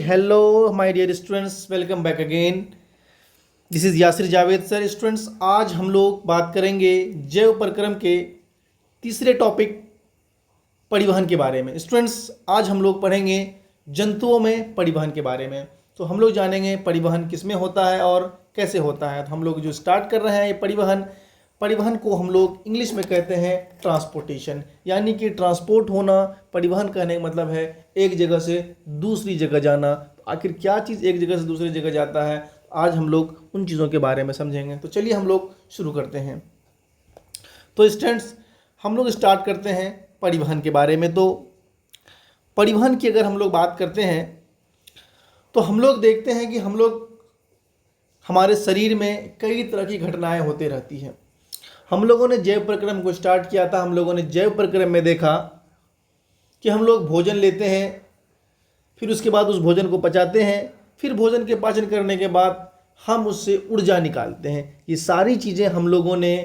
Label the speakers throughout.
Speaker 1: Hello my dear students, welcome back again. This is Yasir Javed sir. Students, आज हम लोग बात करेंगे जैव प्रक्रम के तीसरे टॉपिक परिवहन के बारे में। स्टूडेंट्स, आज हम लोग पढ़ेंगे जंतुओं में परिवहन के बारे में। तो हम लोग जानेंगे परिवहन किस में होता है और कैसे होता है। तो हम लोग जो स्टार्ट कर रहे हैं ये परिवहन को हम लोग इंग्लिश में कहते हैं ट्रांसपोर्टेशन, यानी कि ट्रांसपोर्ट होना। परिवहन कहने का मतलब है एक जगह से दूसरी जगह जाना। तो आखिर क्या चीज़ एक जगह से दूसरी जगह जाता है, आज हम लोग उन चीज़ों के बारे में समझेंगे। तो चलिए हम लोग शुरू करते हैं। तो स्टूडेंट्स, हम लोग स्टार्ट करते हैं परिवहन के बारे में। तो परिवहन की अगर हम लोग बात करते हैं तो हम लोग देखते हैं कि हमारे शरीर में कई तरह की घटनाएं होती रहती हैं। हम लोगों ने जैव प्रक्रम को स्टार्ट किया था। हम लोगों ने जैव प्रक्रम में देखा कि हम लोग भोजन लेते हैं, फिर उसके बाद उस भोजन को पचाते हैं, फिर भोजन के पाचन करने के बाद हम उससे ऊर्जा निकालते हैं। ये सारी चीज़ें हम लोगों ने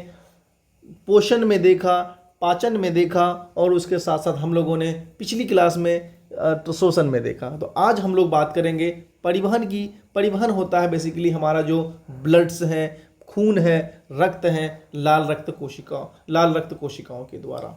Speaker 1: पोषण में देखा, पाचन में देखा, और उसके साथ साथ हम लोगों ने पिछली क्लास में शोषण में देखा। तो आज हम लोग बात करेंगे परिवहन की। परिवहन होता है बेसिकली हमारा जो ब्लड्स है, खून है, रक्त है, लाल रक्त कोशिकाओं के द्वारा।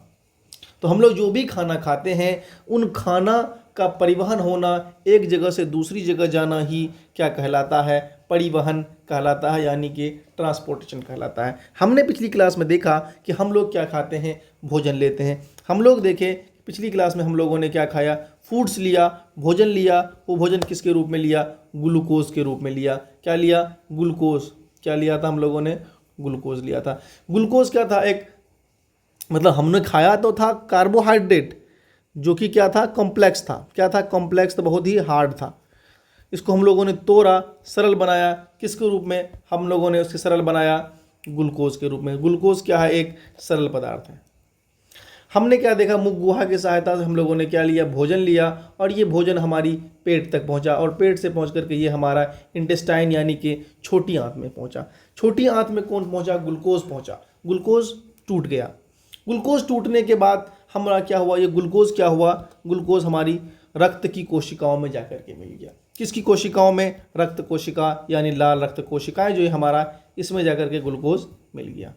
Speaker 1: तो हम लोग जो भी खाना खाते हैं उन खाना का परिवहन होना, एक जगह से दूसरी जगह जाना ही क्या कहलाता है? परिवहन कहलाता है, यानी कि ट्रांसपोर्टेशन कहलाता है। हमने पिछली क्लास में देखा कि हम लोग क्या खाते हैं, भोजन लेते हैं। हम लोग देखें पिछली क्लास में हम लोगों ने क्या खाया, फूड्स लिया, भोजन लिया। वो भोजन किसके रूप में लिया? ग्लूकोज के रूप में लिया। क्या लिया? ग्लूकोज। क्या लिया था हम लोगों ने? ग्लूकोज लिया था। ग्लूकोज क्या था? मतलब हमने खाया तो था कार्बोहाइड्रेट, जो कि क्या था? कॉम्प्लेक्स था। क्या था? कॉम्प्लेक्स, तो बहुत ही हार्ड था। इसको हम लोगों ने तोड़ा, सरल बनाया। किसके रूप में? हम लोगों ने उसके सरल बनाया ग्लूकोज के रूप में। ग्लूकोज क्या है? एक सरल पदार्थ है। हमने क्या देखा? मुख गुहा की सहायता से हम लोगों ने क्या लिया? भोजन लिया, और ये भोजन हमारी पेट तक पहुंचा, और पेट से पहुंच करके ये हमारा इंटेस्टाइन यानी कि छोटी आंत में पहुंचा। छोटी आंत में कौन पहुंचा? ग्लूकोज पहुंचा। ग्लूकोज टूट गया। ग्लूकोज टूटने के बाद हमारा क्या हुआ? ये ग्लूकोज क्या हुआ? ग्लूकोज हमारी रक्त की कोशिकाओं में जाकर के मिल गया। किसकी कोशिकाओं में? रक्त कोशिका, यानी लाल रक्त कोशिकाएं जो है हमारा, इसमें जाकर के ग्लूकोज मिल गया।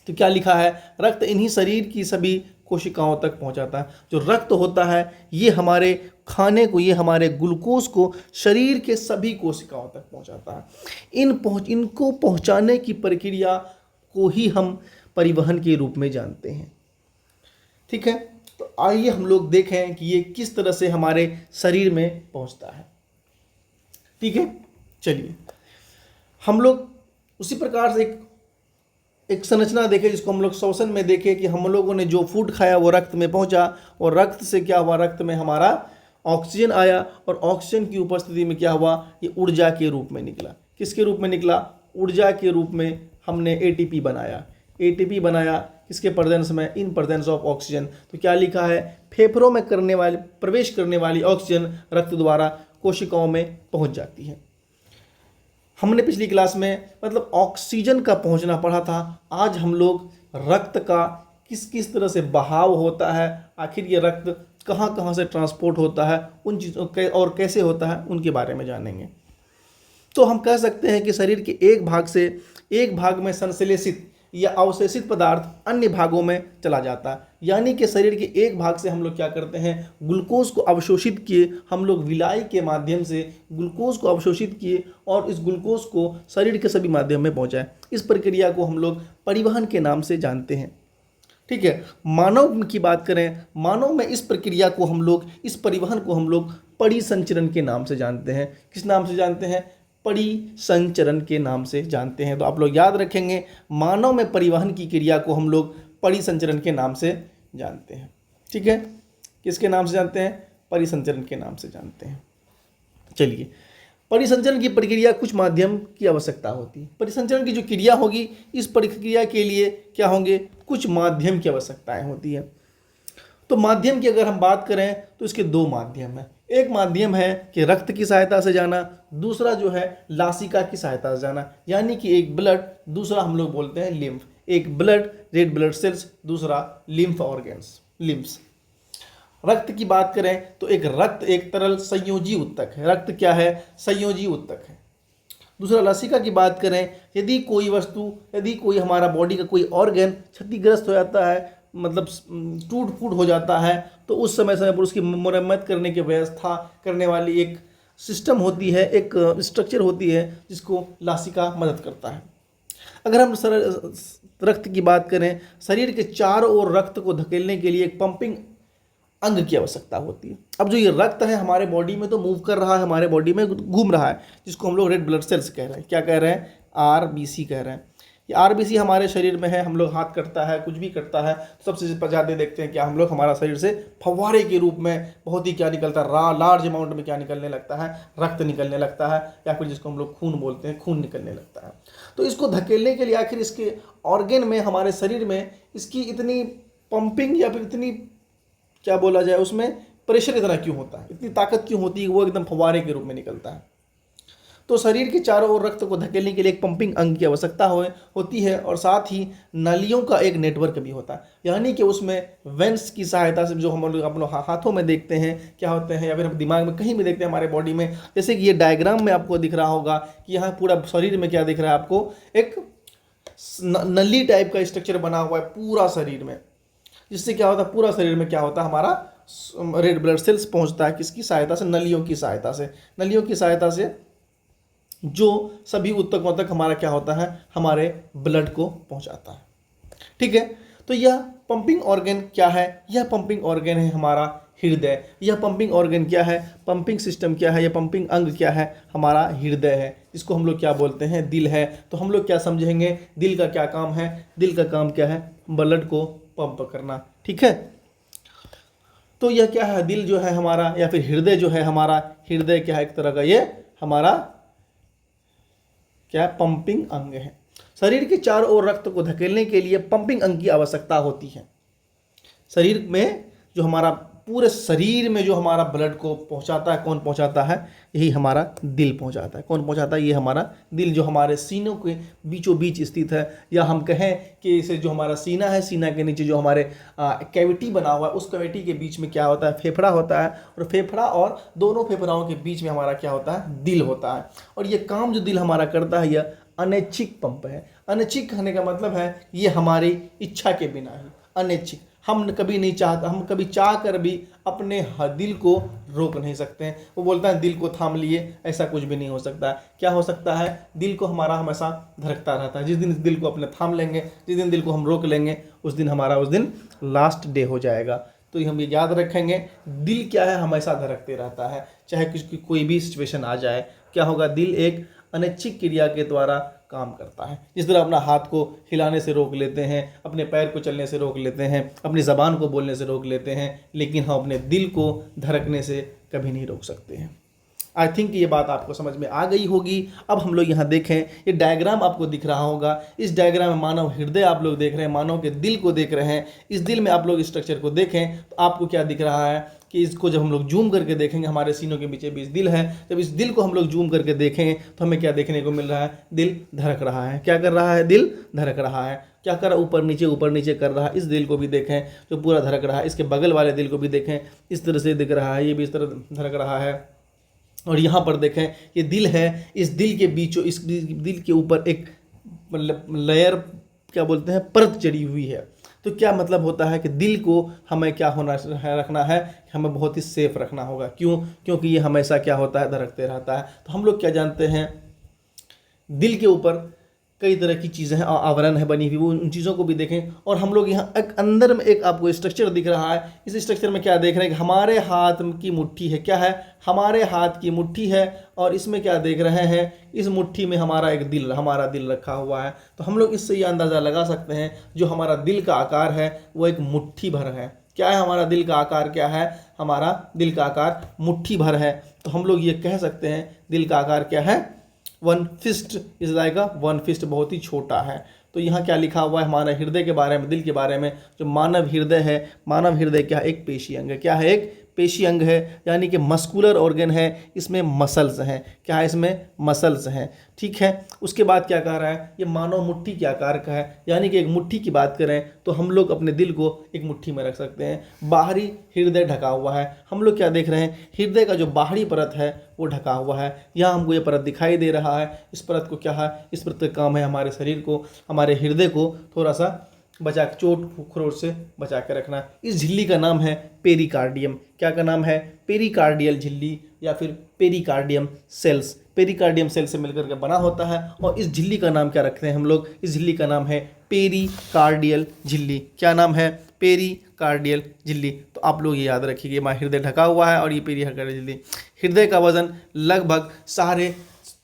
Speaker 1: तो क्या लिखा है? रक्त इन्हीं शरीर की सभी कोशिकाओं तक पहुंचाता है। जो रक्त होता है ये हमारे खाने को, ये हमारे ग्लूकोज को शरीर के सभी कोशिकाओं तक पहुंचाता है। इनको पहुंचाने की प्रक्रिया को ही हम परिवहन के रूप में जानते हैं। ठीक है, तो आइए हम लोग देखें कि ये किस तरह से हमारे शरीर में पहुंचता है। ठीक है, चलिए हम लोग उसी प्रकार से एक संरचना देखें, जिसको हम लोग श्वसन में देखें कि हम लोगों ने जो फूड खाया वो रक्त में पहुंचा, और रक्त से क्या हुआ? रक्त में हमारा ऑक्सीजन आया, और ऑक्सीजन की उपस्थिति में क्या हुआ? ये ऊर्जा के रूप में निकला। किसके रूप में निकला? ऊर्जा के रूप में हमने एटीपी बनाया। एटीपी बनाया किसके प्रेजेंस में? In presence of oxygen. तो क्या लिखा है? फेफड़ों में प्रवेश करने वाली ऑक्सीजन रक्त द्वारा कोशिकाओं में पहुंच जाती है। हमने पिछली क्लास में मतलब ऑक्सीजन का पहुंचना पढ़ा था। आज हम लोग रक्त का किस किस तरह से बहाव होता है, आखिर ये रक्त कहाँ कहाँ से ट्रांसपोर्ट होता है, उन चीज़ों के और कैसे होता है उनके बारे में जानेंगे। तो हम कह सकते हैं कि शरीर के एक भाग से एक भाग में संश्लेषित या अवशेषित पदार्थ अन्य भागों में चला जाता है। यानी कि शरीर के एक भाग से हम लोग क्या करते हैं? ग्लूकोज को अवशोषित किए, हम लोग विलाई के माध्यम से ग्लूकोज को अवशोषित किए, और इस ग्लूकोज को शरीर के सभी माध्यम में पहुंचाए। इस प्रक्रिया को हम लोग परिवहन के नाम से जानते हैं। ठीक है, मानव की बात करें, मानव में इस प्रक्रिया को हम लोग, इस परिवहन को हम लोग परिसंचरण के नाम से जानते हैं। किस नाम से जानते हैं? परिसंचरण के नाम से जानते हैं। तो आप लोग याद रखेंगे, मानव में परिवहन की क्रिया को हम लोग परिसंचरण के नाम से जानते हैं। ठीक है, किसके नाम से जानते हैं? परिसंचरण के नाम से जानते हैं। चलिए, परिसंचरण की प्रक्रिया कुछ माध्यम की आवश्यकता होती है। परिसंचरण की जो क्रिया होगी, इस प्रक्रिया के लिए क्या होंगे? कुछ माध्यम की आवश्यकताएं होती है। तो माध्यम की अगर हम बात करें तो इसके दो माध्यम हैं। एक माध्यम है कि रक्त की सहायता से जाना, दूसरा जो है लासिका की सहायता से जाना, यानी कि एक ब्लड, दूसरा हम लोग बोलते हैं लिम्फ। एक ब्लड, रेड ब्लड सेल्स, दूसरा लिम्फ ऑर्गन्स, लिम्फ्स। रक्त की बात करें तो एक रक्त एक तरल संयोजी उत्तक है। रक्त क्या है? संयोजी उत्तक है। दूसरा लसिका की बात करें, यदि कोई वस्तु, यदि कोई हमारा बॉडी का कोई ऑर्गन क्षतिग्रस्त हो जाता है, मतलब टूट फूट हो जाता है, तो उस समय समय पर उसकी मरम्मत करने की व्यवस्था करने वाली एक सिस्टम होती है, एक स्ट्रक्चर होती है जिसको लसिका मदद करता है। अगर हम रक्त की बात करें, शरीर के चारों ओर रक्त को धकेलने के लिए एक पंपिंग अंग की आवश्यकता होती है। अब जो ये रक्त है हमारे बॉडी में तो मूव कर रहा है, हमारे बॉडी में घूम रहा है, जिसको हम लोग रेड ब्लड सेल्स कह रहे हैं। क्या कह रहे हैं? आरबीसी कह रहे हैं। ये आरबीसी हमारे शरीर में है। हम लोग हाथ करता है, कुछ भी करता है, तो सबसे ज़्यादा देखते हैं क्या हम लोग, हमारा शरीर से फव्वारे के रूप में बहुत ही क्या निकलता है, लार्ज अमाउंट में क्या निकलने लगता है, रक्त निकलने लगता है, या फिर जिसको हम लोग खून बोलते हैं, खून निकलने लगता है। तो इसको धकेलने के लिए आखिर इसके ऑर्गन में, हमारे शरीर में इसकी इतनी पंपिंग या फिर इतनी क्या बोला जाए, उसमें प्रेशर इतना क्यों होता है, इतनी ताकत क्यों होती है, वो एकदम फव्वारे के रूप में निकलता है। तो शरीर के चारों ओर रक्त को धकेलने के लिए एक पंपिंग अंग की आवश्यकता होती है, और साथ ही नलियों का एक नेटवर्क भी होता है। यानी कि उसमें वेंस की सहायता से, जो हम लोग अपने हाथों में देखते हैं क्या होते हैं, या फिर हम दिमाग में कहीं भी देखते हैं हमारे बॉडी में, जैसे कि ये डायग्राम में आपको दिख रहा होगा कि यहाँ पूरा शरीर में क्या दिख रहा है आपको, एक नली टाइप का स्ट्रक्चर बना हुआ है पूरा शरीर में, जिससे क्या होता है, पूरा शरीर में क्या होता है, हमारा रेड ब्लड सेल्स पहुंचता है। किसकी सहायता से? नलियों की सहायता से। नलियों की सहायता से जो सभी ऊतकों तक हमारा क्या होता है, हमारे ब्लड को पहुंचाता है। ठीक है, तो यह पंपिंग ऑर्गन क्या है? यह पंपिंग ऑर्गन है हमारा हृदय। यह पंपिंग ऑर्गन क्या है? पंपिंग सिस्टम क्या है? यह पंपिंग अंग क्या है? हमारा हृदय है, जिसको हम लोग क्या बोलते हैं, दिल है। तो हम लोग क्या समझेंगे, दिल का क्या काम है? दिल का काम क्या है? ब्लड को पंप करना। ठीक है, तो यह क्या है, दिल जो है हमारा, या फिर हृदय जो है हमारा, हृदय क्या है, एक तरह का ये हमारा क्या, पंपिंग अंग है। शरीर के चारों ओर रक्त को धकेलने के लिए पंपिंग अंग की आवश्यकता होती है। शरीर में जो हमारा, पूरे शरीर में जो हमारा ब्लड को पहुंचाता है, कौन पहुंचाता है? यही हमारा दिल पहुंचाता है। कौन पहुंचाता है? ये हमारा दिल, जो हमारे सीनों के बीचों बीच स्थित है, या हम कहें कि इसे जो हमारा सीना है, सीना के नीचे जो हमारे कैविटी बना हुआ है, उस कैविटी के बीच में क्या होता है, फेफड़ा होता है, और फेफड़ा और दोनों फेफड़ाओं के बीच में हमारा क्या होता है, दिल होता है। और ये काम जो दिल हमारा करता है, यह अनैच्छिक पंप है। अनैच्छिक कहने का मतलब है ये हमारी इच्छा के बिना ही, अनैच्छिक। हम कभी नहीं चाहता, हम कभी चाह कर भी अपने दिल को रोक नहीं सकते हैं। वो बोलता है दिल को थाम लिए, ऐसा कुछ भी नहीं हो सकता है। क्या हो सकता है? दिल को हमारा हमेशा धड़कता रहता है। जिस दिन इस दिल को अपने थाम लेंगे, जिस दिन दिल को हम रोक लेंगे, उस दिन हमारा, उस दिन लास्ट डे हो जाएगा। तो हम ये याद रखेंगे, दिल क्या है, हमेशा धड़कते रहता है, चाहे किसी कोई भी सिचुएशन आ जाए। क्या होगा? दिल एक अनैच्छिक क्रिया के द्वारा काम करता है। जिस तरह अपना हाथ को हिलाने से रोक लेते हैं, अपने पैर को चलने से रोक लेते हैं, अपनी ज़बान को बोलने से रोक लेते हैं, लेकिन हम अपने दिल को धड़कने से कभी नहीं रोक सकते हैं। आई थिंक ये बात आपको समझ में आ गई होगी। अब हम लोग यहाँ देखें, ये डायग्राम आपको दिख रहा होगा। इस डायग्राम में मानव हृदय आप लोग देख रहे हैं, मानव के दिल को देख रहे हैं। इस दिल में आप लोग स्ट्रक्चर को देखें तो आपको क्या दिख रहा है कि इसको जब हम लोग जूम करके देखेंगे, हमारे सीनों के बीच बीच दिल है। जब इस दिल को हम लोग जूम करके देखें तो हमें क्या देखने को मिल रहा है? दिल धड़क रहा है। क्या कर रहा है? दिल धड़क रहा है। क्या कर रहा है? ऊपर नीचे कर रहा है। इस दिल को भी देखें जो पूरा धड़क रहा है, इसके बगल वाले दिल को भी देखें, इस तरह से दिख रहा है, ये भी इस तरह धड़क रहा है। और यहाँ पर देखें, ये दिल है, इस दिल के बीचों, इस दिल के ऊपर एक लेयर, क्या बोलते हैं, परत चढ़ी हुई है। तो क्या मतलब होता है कि दिल को हमें क्या होना है, रखना है, हमें बहुत ही सेफ रखना होगा। क्यों? क्योंकि ये हमेशा क्या होता है, धड़कते रहता है। तो हम लोग क्या जानते हैं, दिल के ऊपर कई तरह की चीज़ें हैं, आवरण है बनी हुई, वो उन चीज़ों को भी देखें। और हम लोग यहाँ एक अंदर में एक आपको स्ट्रक्चर दिख रहा है। इस स्ट्रक्चर में क्या देख रहे हैं कि हमारे हाथ की मुट्ठी है। क्या है? हमारे हाथ की मुट्ठी है, और इसमें क्या देख रहे हैं, इस मुट्ठी में हमारा एक दिल, हमारा दिल रखा हुआ है। तो हम लोग इससे ये अंदाज़ा लगा सकते हैं, जो हमारा दिल का आकार है वो एक मुट्ठी भर है। क्या है हमारा दिल का आकार? क्या है? हमारा दिल का आकार मुट्ठी भर है। तो हम लोग ये कह सकते हैं दिल का आकार क्या है? 1 फिस्ट इज लाइक 1 फिस्ट, बहुत ही छोटा है। तो यहाँ क्या लिखा हुआ है हमारे हृदय के बारे में, दिल के बारे में? जो मानव हृदय है, मानव हृदय क्या है? एक पेशी अंग है। क्या है? एक पेशी अंग है, यानी कि मस्कुलर ऑर्गन है, इसमें मसल्स हैं। क्या है? इसमें मसल्स हैं। ठीक है। उसके बाद क्या कह रहा है? ये मानव मुट्ठी के आकार का है, यानी कि एक मुट्ठी की बात करें तो हम लोग अपने दिल को एक मुट्ठी में रख सकते हैं। बाहरी हृदय ढका हुआ है। हम लोग क्या देख रहे हैं? हृदय का जो बाहरी परत है वो ढका हुआ है। यहाँ हमको ये परत दिखाई दे रहा है। इस परत को क्या है? इस परत का काम है हमारे शरीर को, हमारे हृदय को थोड़ा सा बचा के, चोट खरोच से बचा के रखना। इस झिल्ली का नाम है पेरिकार्डियम। क्या का नाम है? पेरिकार्डियल झिल्ली या फिर पेरिकार्डियम सेल्स। पेरिकार्डियम सेल से मिलकर के बना होता है। और इस झिल्ली का नाम क्या रखते हैं हम लोग? इस झिल्ली का नाम है पेरिकार्डियल झिल्ली। क्या नाम है? पेरिकार्डियल झिल्ली। तो आप लोग ये याद रखिए, हमारा हृदय ढका हुआ है और ये पेरिकार्डियल झिल्ली। हृदय का वजन लगभग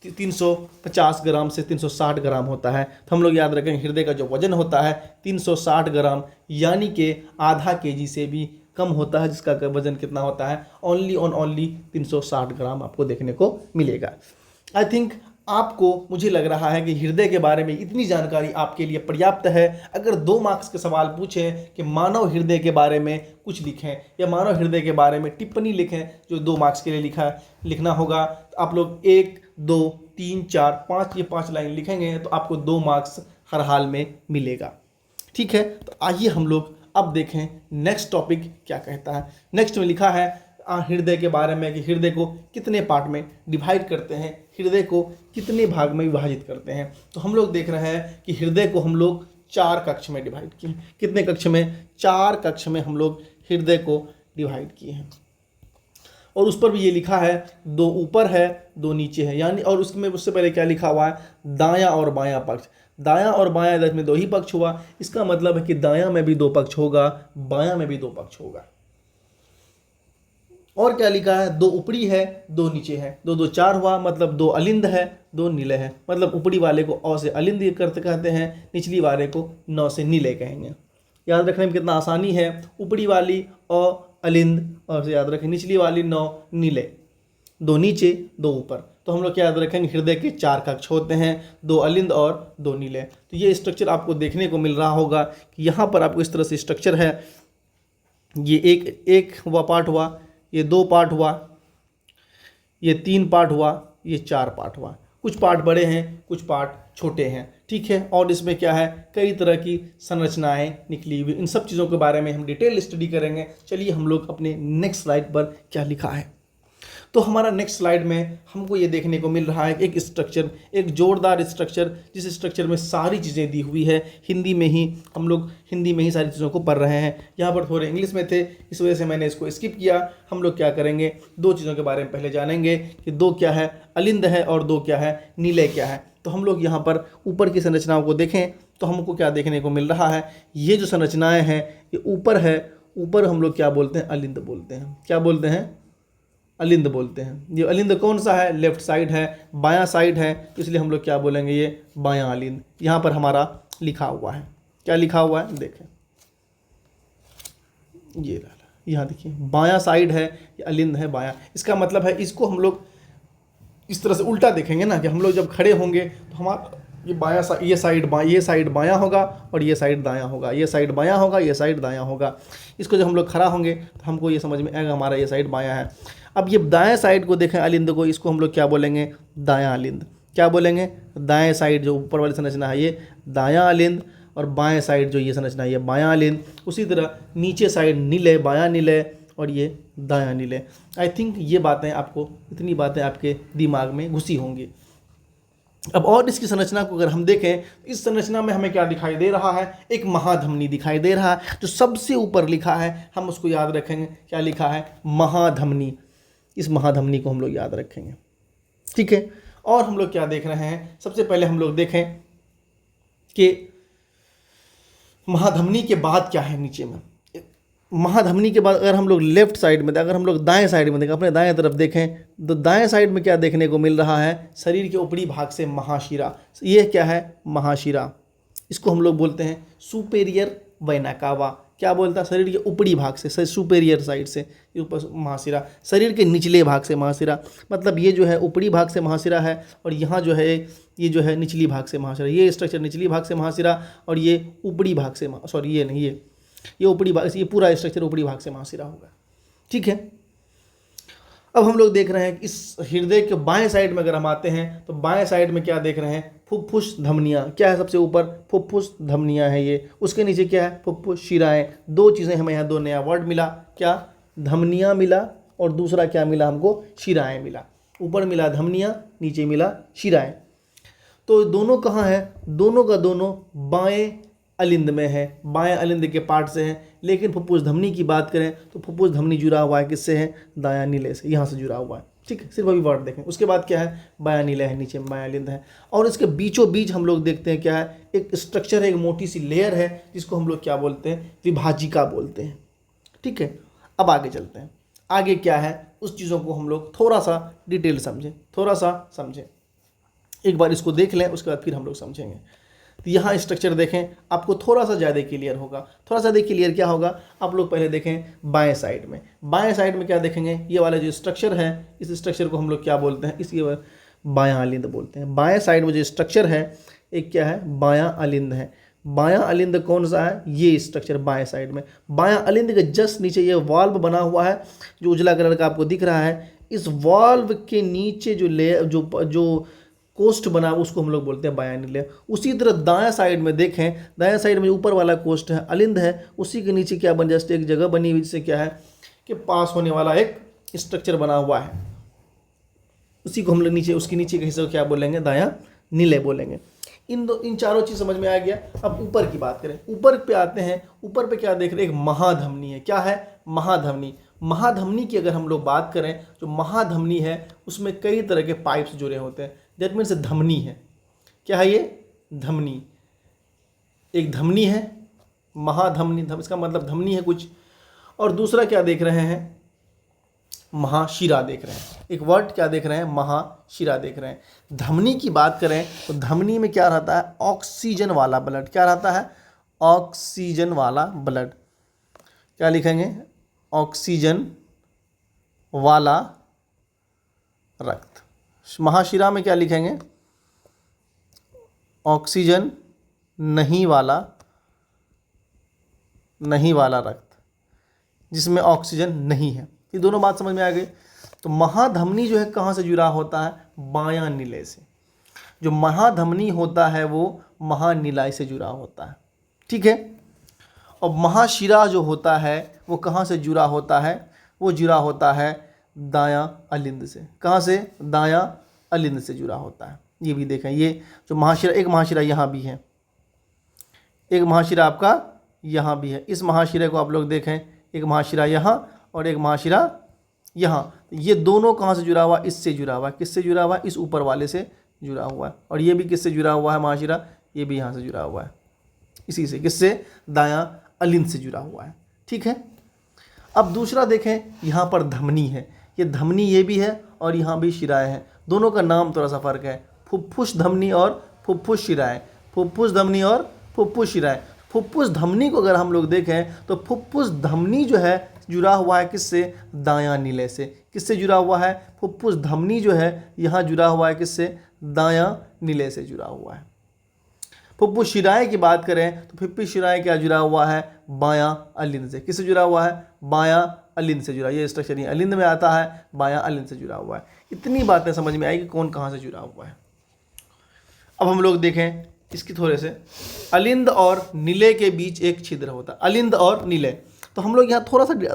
Speaker 1: 350 ग्राम से 360 ग्राम होता है। तो हम लोग याद रखेंगे हृदय का जो वजन होता है 360 ग्राम, यानी कि आधा केजी से भी कम होता है, जिसका वजन कितना होता है? ओनली 360 ग्राम आपको देखने को मिलेगा। आई थिंक आपको, मुझे लग रहा है कि हृदय के बारे में इतनी जानकारी आपके लिए पर्याप्त है। अगर 2 मार्क्स के सवाल पूछें कि मानव हृदय के बारे में कुछ लिखें या मानव हृदय के बारे में टिप्पणी लिखें, जो 2 मार्क्स के लिए लिखना होगा, तो आप लोग 1, 2, 3, 4, 5 ये 5 लाइन लिखेंगे तो आपको 2 मार्क्स हर हाल में मिलेगा। ठीक है। तो आइए हम लोग अब देखें नेक्स्ट टॉपिक क्या कहता है। नेक्स्ट में लिखा है हृदय के बारे में कि हृदय को कितने पार्ट में डिवाइड करते हैं, हृदय को कितने भाग में विभाजित करते हैं। तो हम लोग देख रहे हैं कि हृदय को हम लोग 4 कक्ष में डिवाइड किए। कितने कक्ष में? 4 कक्ष में हम लोग हृदय को डिवाइड किए हैं। और उस पर भी ये लिखा है 2 ऊपर है 2 नीचे है, यानी, और उसमें उससे पहले क्या लिखा हुआ है? दायां और बायां पक्ष। दायां और बायां इधर में 2 ही पक्ष हुआ। इसका मतलब है कि दायां में भी 2 पक्ष होगा, बायां में भी 2 पक्ष होगा। और क्या लिखा है? 2 ऊपरी है 2 नीचे है। 2 2 4 हुआ, मतलब 2 अलिंद है 2 नीले है। मतलब ऊपरी वाले को औ से अलिंद कहते हैं, निचली वाले को नौ से नीले कहेंगे। याद रखने में कितना आसानी है। ऊपरी वाली अ अलिंद, और से याद रखें निचली वाली नौ नीले। 2 नीचे 2 ऊपर। तो हम लोग क्या याद रखेंगे? हृदय के 4 कक्ष होते हैं, 2 अलिंद और 2 नीले। तो ये स्ट्रक्चर आपको देखने को मिल रहा होगा कि यहाँ पर आपको इस तरह से स्ट्रक्चर है। ये एक हुआ पार्ट हुआ, ये 2 पार्ट हुआ, ये 3 पार्ट हुआ, ये 4 पार्ट हुआ। कुछ पार्ट बड़े हैं, कुछ पार्ट छोटे हैं। ठीक है। और इसमें क्या है? कई तरह की संरचनाएं निकली हुई। इन सब चीज़ों के बारे में हम डिटेल स्टडी करेंगे। चलिए हम लोग अपने नेक्स्ट स्लाइड पर क्या लिखा है। तो हमारा नेक्स्ट स्लाइड में हमको ये देखने को मिल रहा है एक स्ट्रक्चर, एक जोरदार स्ट्रक्चर, जिस स्ट्रक्चर में सारी चीज़ें दी हुई है। हिंदी में ही हम लोग हिंदी में ही सारी चीज़ों को पढ़ रहे हैं। यहाँ पर थोड़े इंग्लिश में थे, इस वजह से मैंने इसको स्किप किया। हम लोग क्या करेंगे? 2 चीज़ों के बारे में पहले जानेंगे कि 2 क्या है? अलिंद है, और 2 क्या है? नीले क्या है। तो हम लोग यहाँ पर ऊपर की संरचनाओं को देखें तो हमको क्या देखने को मिल रहा है? ये जो संरचनाएँ हैं ये ऊपर है। ऊपर हम लोग क्या बोलते हैं? अलिंद बोलते हैं। क्या बोलते हैं? अलिंद बोलते हैं। ये अलिंद कौन सा है? लेफ्ट साइड है, बायां साइड है, इसलिए हम लोग क्या बोलेंगे? ये बायां अलिंद। यहाँ पर हमारा लिखा हुआ है। क्या लिखा हुआ है? देखें, ये रहा, यहाँ देखिए बायां साइड है, ये अलिंद है बायां। इसका मतलब है इसको हम लोग इस तरह से उल्टा देखेंगे ना, कि हम लोग जब खड़े होंगे तो हमारा ये साइड बायां होगा और ये साइड दायां होगा, ये साइड बायां होगा, ये साइड दायां होगा। इसको जब हम लोग खड़ा होंगे तो हमको ये समझ में आएगा हमारा ये साइड बायां है। अब ये दाएं साइड को देखें अलिंद को, इसको हम लोग क्या बोलेंगे? दायां अलिंद। क्या बोलेंगे? दाएं साइड जो ऊपर वाली संरचना है ये दायां अलिंद, और बाएं साइड जो ये संरचना है ये बायां अलिंद। उसी तरह नीचे साइड नीले, बायां नीले, और ये दायां नीले। आई थिंक ये बातें आपको, इतनी बातें आपके दिमाग में घुसी होंगी। अब और इसकी संरचना को अगर हम देखें, इस संरचना में हमें क्या दिखाई दे रहा है? एक महाधमनी दिखाई दे रहा है, जो सबसे ऊपर लिखा है। हम उसको याद रखेंगे। क्या लिखा है? महाधमनी। इस महाधमनी को हम लोग याद रखेंगे। ठीक है। और हम लोग क्या देख रहे हैं? सबसे पहले हम लोग देखें कि महाधमनी के बाद क्या है नीचे में। महाधमनी के बाद अगर हम लोग लेफ्ट साइड में, अगर हम लोग दाएं साइड में देखें, अपने दाएं तरफ देखें, तो दाएं साइड में क्या देखने को मिल रहा है? शरीर के ऊपरी भाग से महाशिरा। ये क्या है? महाशिरा। इसको हम लोग बोलते हैं सुपेरियर वेना कावा। क्या बोलता है? शरीर के ऊपरी भाग से, सुपेरियर साइड से ऊपर महाशिरा, शरीर के निचले भाग से महाशिरा। मतलब ये जो है ऊपरी भाग से महाशिरा है, और यहाँ जो है ये जो है निचली भाग से महाशिरा। ये स्ट्रक्चर निचली भाग से महाशिरा, और ये ऊपरी भाग से, सॉरी ये नहीं, ये ऊपरी भाग, ये पूरा स्ट्रक्चर ऊपरी भाग से महाशिरा होगा। ठीक है। अब हम लोग देख रहे हैं कि इस हृदय के बाएं साइड में अगर हम आते हैं तो बाएं साइड में क्या देख रहे हैं, फुफ्फुस धमनियाँ। क्या है सबसे ऊपर, फुफ्फुस धमनियाँ है ये, उसके नीचे क्या है, फुफ्फुस शिराएं। दो चीज़ें हमें यहाँ, दो नया वर्ड मिला, क्या, धमनियाँ मिला और दूसरा क्या मिला हमको, शिराएं मिला। ऊपर मिला धमनियाँ, नीचे मिला शिराएं। तो दोनों कहाँ है, दोनों का दोनों बाएं अलिंद में है, बाएं अलिंद के पार्ट से है। लेकिन फुफ्फुस धमनी की बात करें तो फुफ्फुस धमनी जुड़ा हुआ है किससे है, दायां नीले से, यहाँ से जुड़ा हुआ है। ठीक है, सिर्फ अभी वर्ड देखें। उसके बाद क्या है, बायां नीला है, नीचे बायां अलिंद है। और इसके बीचों बीच हम लोग देखते हैं क्या है, एक स्ट्रक्चर है, एक मोटी सी लेयर है, जिसको हम लोग क्या बोलते हैं, विभाजिका बोलते हैं। ठीक है, अब आगे चलते हैं। आगे क्या है, उस चीज़ों को हम लोग थोड़ा सा डिटेल समझें, थोड़ा सा समझें। एक बार इसको देख लें, उसके बाद फिर हम लोग समझेंगे। तो यहाँ स्ट्रक्चर देखें, आपको थोड़ा सा ज़्यादा क्लियर होगा। थोड़ा सा क्लियर क्या होगा, आप लोग पहले देखें बाएं साइड में। बाएं साइड में क्या देखेंगे, ये वाला जो स्ट्रक्चर है, इस स्ट्रक्चर को हम लोग क्या बोलते हैं, इसी बायां अलिंद बोलते हैं। बाएं साइड में जो स्ट्रक्चर है, एक क्या है, बायां अलिंद है। बायां अलिंद कौन सा है, ये स्ट्रक्चर बाएं साइड में। बायां अलिंद के जस्ट नीचे ये वाल्व बना हुआ है, जो उजला कलर का आपको दिख रहा है। इस वाल्व के नीचे जो लेयर, जो कोस्ट बना, उसको हम लोग बोलते हैं बायां नीले। उसी तरह दायां साइड में देखें, दायां साइड में ऊपर वाला कोस्ट है, अलिंद है, उसी के नीचे क्या बन, जस्ट एक जगह बनी हुई, जिससे क्या है कि पास होने वाला एक स्ट्रक्चर बना हुआ है, उसी को हम लोग नीचे, उसके नीचे के हिस्से को क्या बोलेंगे, दायां नीले बोलेंगे। इन चारों चीज़ समझ में आ गया। अब ऊपर की बात करें, ऊपर पे आते हैं। ऊपर पे क्या देख रहे हैं, एक महाधमनी है। क्या है, महाधमनी। महाधमनी की अगर हम लोग बात करें, जो महाधमनी है उसमें कई तरह के पाइप्स जुड़े होते हैं। दैट मीन्स धमनी है। क्या है ये, धमनी, एक धमनी है, महाधमनी, इसका मतलब धमनी है कुछ। और दूसरा क्या देख रहे हैं, महाशिरा देख रहे हैं। एक वर्ड क्या देख रहे हैं, महाशिरा देख रहे हैं। धमनी की बात करें तो धमनी में क्या रहता है, ऑक्सीजन वाला ब्लड। क्या रहता है, ऑक्सीजन वाला ब्लड। क्या लिखेंगे, ऑक्सीजन वाला रक्त। महाशिरा में क्या लिखेंगे, ऑक्सीजन नहीं वाला रक्त, जिसमें ऑक्सीजन नहीं है। ये दोनों बात समझ में आ गई। तो महाधमनी जो है कहाँ से जुड़ा होता है, बायां नीले से। जो महाधमनी होता है वो महानिलाई से जुड़ा होता है। ठीक है, और महाशिरा जो होता है वो कहाँ से जुड़ा होता है, वो जुड़ा होता है दायां अलिंद से। कहाँ से, दायां अलिंद से जुड़ा होता है। ये भी देखें, ये जो महाशिरा, एक महाशिरा यहाँ भी है, एक महाशिरा आपका यहाँ भी है। इस महाशिरा को आप लोग देखें, एक महाशिरा यहाँ और एक महाशिरा यहाँ। ये दोनों कहाँ से जुड़ा हुआ, इससे जुड़ा हुआ है। किससे जुड़ा हुआ है, इस ऊपर वाले से जुड़ा हुआ है। और ये भी किससे जुड़ा हुआ है, महाशिरा, ये भी यहाँ से जुड़ा हुआ है, इसी से, किससे, दायां अलिंद से जुड़ा हुआ है। ठीक है, अब दूसरा देखें, यहाँ पर धमनी है। ये धमनी ये भी है और यहाँ भी शिराएं है। दोनों का नाम थोड़ा सा फर्क है, फुफ्फुस धमनी और फुफ्फुस शिराएं। फुफ्फुस धमनी और फुफ्फुस शिराएं। फुफ्फुस धमनी को अगर हम लोग देखें तो फुफ्फुस धमनी जो है जुड़ा हुआ है किससे, दायां नीले से। किससे जुड़ा हुआ है, फुफ्फुस धमनी जो है यहाँ जुड़ा हुआ है किससे, दायां नीले से जुड़ा हुआ है। फुफ्फुस शिराएं की बात करें तो फुफ्फुस शिराएं क्या जुड़ा हुआ है, बायां अलिंद से। किससे जुड़ा हुआ है, बायां अलिंद से जुड़ा। ये स्ट्रक्चर ये अलिंद में आता है, बायां अलिंद से जुड़ा हुआ है। इतनी बातें समझ में आई कि कौन कहाँ से जुड़ा हुआ है। अब हम लोग देखें इसकी थोड़े से, अलिंद और नीले के बीच एक छिद्र होता है, अलिंद और नीले। तो हम लोग यहाँ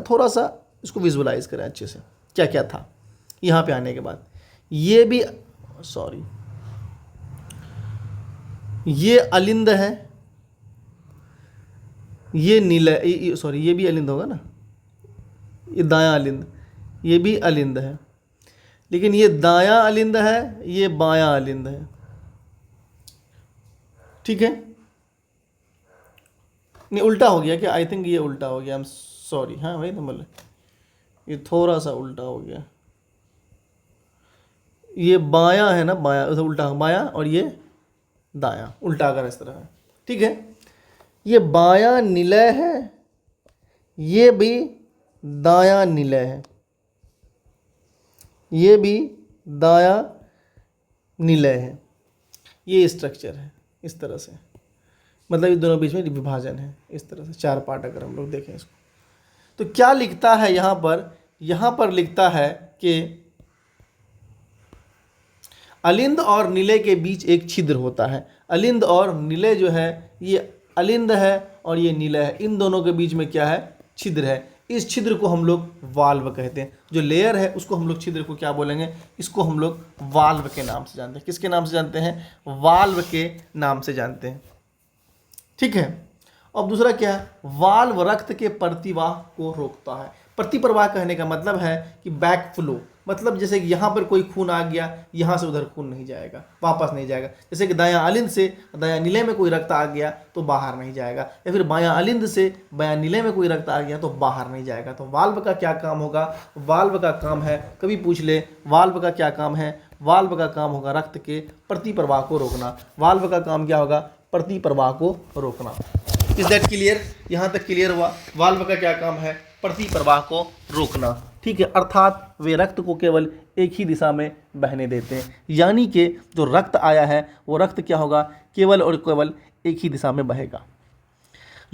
Speaker 1: थोड़ा सा इसको विजुअलाइज करें अच्छे से, क्या क्या था यहाँ पे आने के बाद। ये भी, सॉरी, ये अलिंद है, ये नीला, सॉरी ये भी अलिंद होगा ना, ये दायां अलिंद, ये भी अलिंद है, लेकिन ये दायां अलिंद है, ये बायां अलिंद है। ठीक है, नहीं उल्टा हो गया क्या, आई थिंक ये उल्टा हो गया, आई एम सॉरी। हाँ भाई, तो बोले ये थोड़ा सा उल्टा हो गया। ये बायां है ना, बायां उल्टा, बायां, और ये दायां, उल्टा अगर इस तरह है। ठीक है, ये बायां निलय है, ये भी दायां निलय है, ये भी दायां निलय है। ये स्ट्रक्चर है इस तरह से, मतलब इन दोनों बीच में विभाजन है इस तरह से, चार पार्ट अगर हम लोग देखें इसको। तो क्या लिखता है यहाँ पर लिखता है कि अलिंद और नीले के बीच एक छिद्र होता है। अलिंद और नीले जो है, ये अलिंद है और ये नीला है, इन दोनों के बीच में क्या है, छिद्र है। इस छिद्र को हम लोग वाल्व कहते हैं। जो लेयर है उसको हम लोग छिद्र को क्या बोलेंगे, इसको हम लोग वाल्व के नाम से जानते हैं। किसके नाम से जानते हैं, वाल्व के नाम से जानते हैं। ठीक है। अब दूसरा क्या है, वाल्व रक्त के प्रतिवाह को रोकता है। प्रतिप्रवाह कहने का मतलब है कि बैक फ्लो, मतलब जैसे कि यहाँ पर कोई खून आ गया, यहाँ से उधर खून नहीं जाएगा, वापस नहीं जाएगा। जैसे कि दायां अलिंद से दायां नीले में कोई रक्त आ गया तो बाहर नहीं जाएगा, या फिर बायां अलिंद से बायां नीले में कोई रक्त आ गया तो बाहर नहीं जाएगा। तो वाल्व का क्या काम होगा, वाल्व का काम है, कभी पूछ ले, वाल्व का क्या काम है, वाल्व का काम होगा रक्त के प्रतिप्रवाह को रोकना। वाल्व का काम क्या होगा, प्रतिप्रवाह को रोकना। इज दैट क्लियर, यहाँ तक क्लियर हुआ। वाल्व का क्या काम है, प्रतिप्रवाह को रोकना। ठीक है, अर्थात वे रक्त को केवल एक ही दिशा में बहने देते हैं, यानी कि जो रक्त आया है वो रक्त क्या होगा, केवल और केवल एक ही दिशा में बहेगा।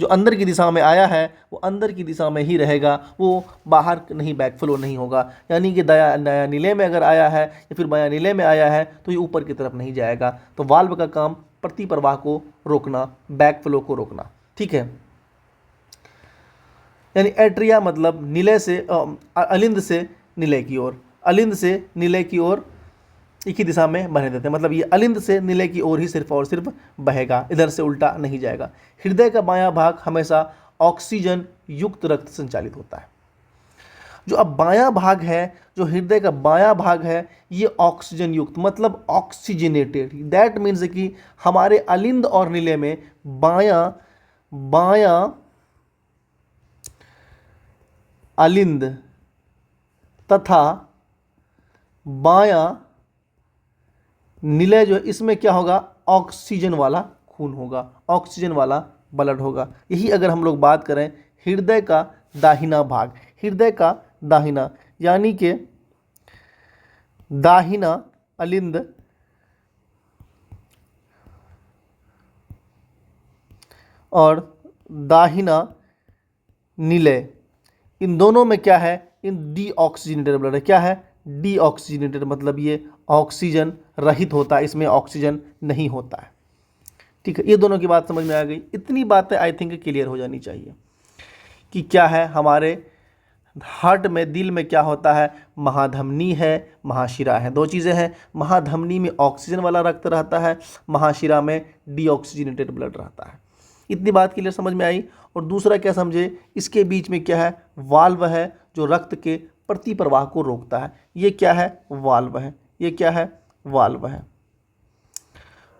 Speaker 1: जो अंदर की दिशा में आया है वो अंदर की दिशा में ही रहेगा, वो बाहर नहीं बैकफ्लो नहीं होगा। यानी कि दायां नीले में अगर आया है या फिर बायां नीले में आया है तो ये ऊपर की तरफ नहीं जाएगा। तो वाल्व का काम प्रतिप्रवाह को रोकना, बैकफ्लो को रोकना। ठीक है, यानी एट्रिया मतलब नीले से अलिंद से नीले की ओर, अलिंद से नीले की ओर एक ही दिशा में बहने देते हैं। मतलब ये अलिंद से नीले की ओर ही सिर्फ और सिर्फ बहेगा, इधर से उल्टा नहीं जाएगा। हृदय का बायां भाग हमेशा ऑक्सीजन युक्त रक्त संचालित होता है। जो अब बायां भाग है, जो हृदय का बायां भाग है, ये ऑक्सीजन युक्त मतलब ऑक्सीजनेटेड। दैट मीन्स कि हमारे अलिंद और नीले में बायां अलिंद तथा बायां नीले जो है, इसमें क्या होगा, ऑक्सीजन वाला खून होगा, ऑक्सीजन वाला ब्लड होगा। यही अगर हम लोग बात करें हृदय का दाहिना भाग, हृदय का दाहिना यानी कि दाहिना अलिंद और दाहिना नीले, इन दोनों में क्या है, इन डीऑक्सीजनेटेड ब्लड है। क्या है, डीऑक्सीजनेटेड मतलब ये ऑक्सीजन रहित होता है, इसमें ऑक्सीजन नहीं होता है। ठीक है, ये दोनों की बात समझ में आ गई। इतनी बातें आई थिंक क्लियर हो जानी चाहिए कि क्या है हमारे हार्ट में, दिल में क्या होता है, महाधमनी है, महाशिरा है। दो चीज़ें हैं, महाधमनी में ऑक्सीजन वाला रक्त रहता है, महाशिरा में डीऑक्सीजनेटेड ब्लड रहता है। इतनी बात क्लियर समझ में आई। और दूसरा क्या समझे, इसके बीच में क्या है, वाल्व है जो रक्त के प्रतिप्रवाह को रोकता है। ये क्या है, वाल्व है, ये क्या है, वाल्व है,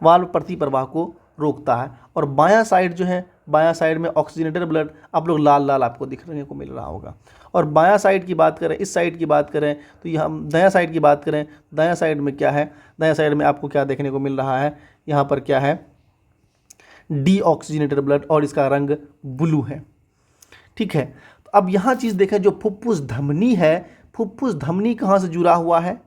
Speaker 1: वाल्व प्रतिप्रवाह को रोकता है। और बायां साइड जो है, बायां साइड में ऑक्सीजनेटेड ब्लड आप लोग लाल लाल आपको दिखने को मिल रहा होगा। और बायां साइड की बात करें, इस साइड की बात करें तो ये हम दायां साइड की बात करें, दायां साइड में क्या है, दायां साइड में आपको क्या देखने को मिल रहा है, यहाँ पर क्या है, डीऑक्सीजनेटेड ब्लड और इसका रंग ब्लू है। ठीक है, तो अब यहाँ चीज़ देखें, जो फुफ्फुस धमनी है, फुफ्फुस धमनी कहाँ से जुड़ा हुआ है,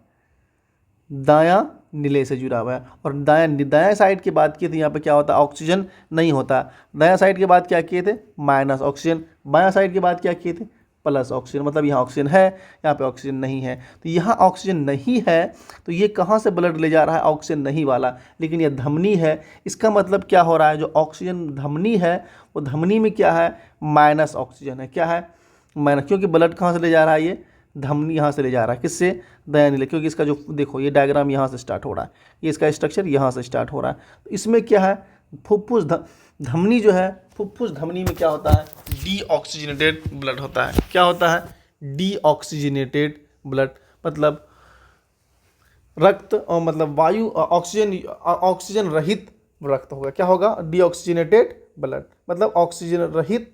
Speaker 1: दायां नीले से जुड़ा हुआ है। और दायां साइड की बात की तो यहाँ पे क्या होता है, ऑक्सीजन नहीं होता। दायां साइड की बात क्या किए थे, माइनस ऑक्सीजन। बायां साइड की बात क्या किए थे, प्लस ऑक्सीजन। मतलब यहाँ ऑक्सीजन है, यहाँ पे ऑक्सीजन नहीं है। तो यहाँ ऑक्सीजन नहीं है तो ये कहाँ से ब्लड ले जा रहा है, ऑक्सीजन नहीं वाला, लेकिन ये धमनी है। इसका मतलब क्या हो रहा है, जो ऑक्सीजन धमनी है वो धमनी में क्या है, माइनस ऑक्सीजन है। क्या है, माइनस, क्योंकि ब्लड कहाँ से ले जा रहा है, ये धमनी यहाँ से ले जा रहा है। किससे, दायां नीले, क्योंकि इसका जो देखो ये डायग्राम यहाँ से स्टार्ट हो रहा है, ये इसका स्ट्रक्चर यहाँ से स्टार्ट हो रहा है। तो इसमें क्या है, फुफ्फुस धमनी जो है, फुफ्फुस धमनी में क्या होता है, डीऑक्सीजनेटेड ब्लड होता है। क्या होता है, डीऑक्सीजनेटेड ब्लड मतलब रक्त, और मतलब वायु, ऑक्सीजन रहित रक्त होगा। क्या होगा, डीऑक्सीजनेटेड ब्लड मतलब ऑक्सीजन रहित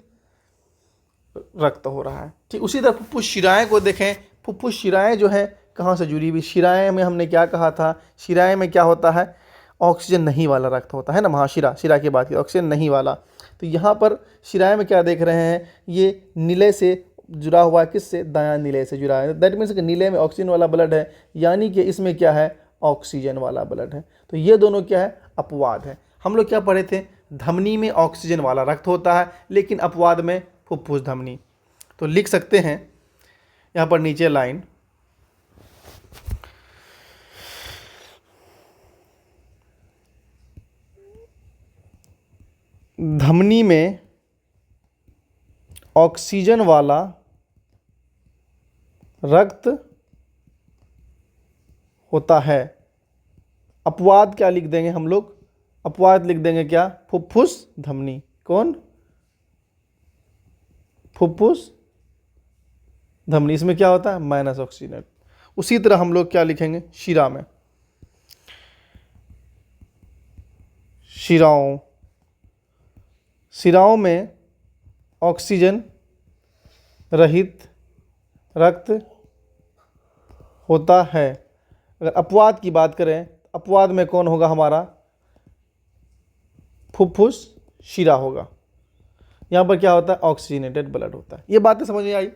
Speaker 1: रक्त हो रहा है। ठीक, उसी तरह फुफ्फुस शिराएं को देखें, फुफ्फुस शिराएं जो है कहाँ से जुड़ी हुई, शिराएं में हमने क्या कहा था, शिराएं में क्या होता है, ऑक्सीजन नहीं वाला रक्त होता है ना, महाशिरा, शिरा की बात की ऑक्सीजन नहीं वाला। तो यहाँ पर शिराएं में क्या देख रहे हैं, ये नीले से जुड़ा हुआ है, किससे, दायां नीले से जुड़ा है। दैट मीन्स कि नीले में ऑक्सीजन वाला ब्लड है, यानी कि इसमें क्या है, ऑक्सीजन वाला ब्लड है। तो ये दोनों क्या है, अपवाद है। हम लोग क्या पढ़े थे, धमनी में ऑक्सीजन वाला रक्त होता है, लेकिन अपवाद में फुफ्फुस धमनी। तो लिख सकते हैं यहाँ पर नीचे लाइन, धमनी में ऑक्सीजन वाला रक्त होता है। अपवाद क्या लिख देंगे हम लोग? अपवाद लिख देंगे क्या? फुफ्फुस धमनी। कौन? फुफ्फुस धमनी। इसमें क्या होता है? Minus oxygen. उसी तरह हम लोग क्या लिखेंगे? शिरा में, शिराओं में ऑक्सीजन रहित रक्त होता है। अगर अपवाद की बात करें, अपवाद में कौन होगा हमारा? फुफ्फुस शिरा होगा। यहाँ पर क्या होता है? ऑक्सीजनेटेड ब्लड होता है। ये बातें समझ में आई?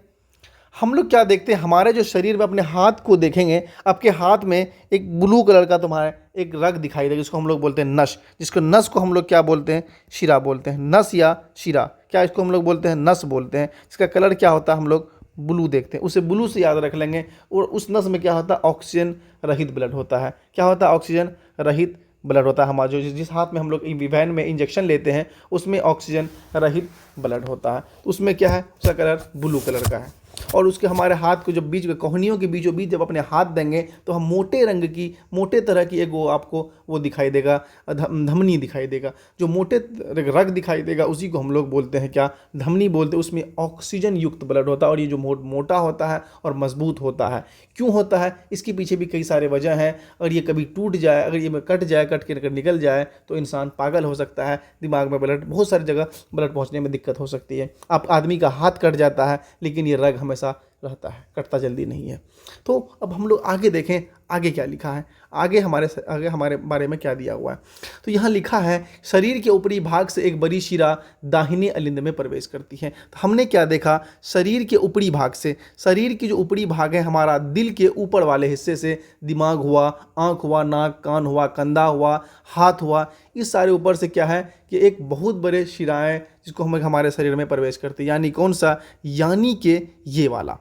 Speaker 1: हम लोग क्या देखते हैं, हमारे जो शरीर में अपने हाथ को देखेंगे, आपके हाथ में एक ब्लू कलर का तुम्हारा एक रग दिखाई देगा, जिसको हम लोग बोलते हैं नस। जिसको नस को हम लोग क्या बोलते हैं? शिरा बोलते हैं। नस या शिरा, क्या इसको हम लोग बोलते हैं? नस बोलते हैं। इसका कलर क्या होता है? हम लोग ब्लू देखते हैं। उसे ब्लू से याद रख लेंगे। और उस नस में क्या होता है? ऑक्सीजन रहित ब्लड होता है। क्या होता है? ऑक्सीजन रहित ब्लड होता है। हमारा जो जिस हाथ में हम लोग वैन में इंजेक्शन लेते हैं, उसमें ऑक्सीजन रहित ब्लड होता है। तो उसमें क्या है? उसका कलर ब्लू कलर का है। और उसके हमारे हाथ को जब बीच में कोहनियों के बीचों बीच जब अपने हाथ देंगे, तो हम मोटे रंग की, मोटे तरह की एक वो आपको वो दिखाई देगा, धमनी दिखाई देगा। जो मोटे रग दिखाई देगा उसी को हम लोग बोलते हैं क्या? धमनी बोलते हैं। उसमें ऑक्सीजन युक्त ब्लड होता है। और ये जो मोटा होता है और मजबूत होता है। क्यों होता है? इसके पीछे भी कई सारे वजह हैं। और ये कभी टूट जाए, अगर ये कट जाए, कट के निकल जाए, तो इंसान पागल हो सकता है। दिमाग में ब्लड, बहुत सारी जगह ब्लड पहुंचने में दिक्कत हो सकती है। आप आदमी का हाथ कट जाता है, लेकिन ये रग हमेशा रहता है, कटता जल्दी नहीं है। तो अब हम लोग आगे देखें, आगे क्या लिखा है, आगे हमारे बारे में क्या दिया हुआ है। तो यहाँ लिखा है, शरीर के ऊपरी भाग से एक बड़ी शिरा दाहिने अलिंद में प्रवेश करती है। तो हमने क्या देखा? शरीर के ऊपरी भाग से, शरीर की जो ऊपरी भाग है हमारा, दिल के ऊपर वाले हिस्से से, दिमाग हुआ, आँख हुआ, नाक, कान हुआ, कंधा हुआ, हाथ हुआ, इस सारे ऊपर से क्या है कि एक बहुत बड़े शिराएँ जिसको हम हमारे शरीर में प्रवेश करते हैं। यानी कौन सा? यानी कि ये वाला।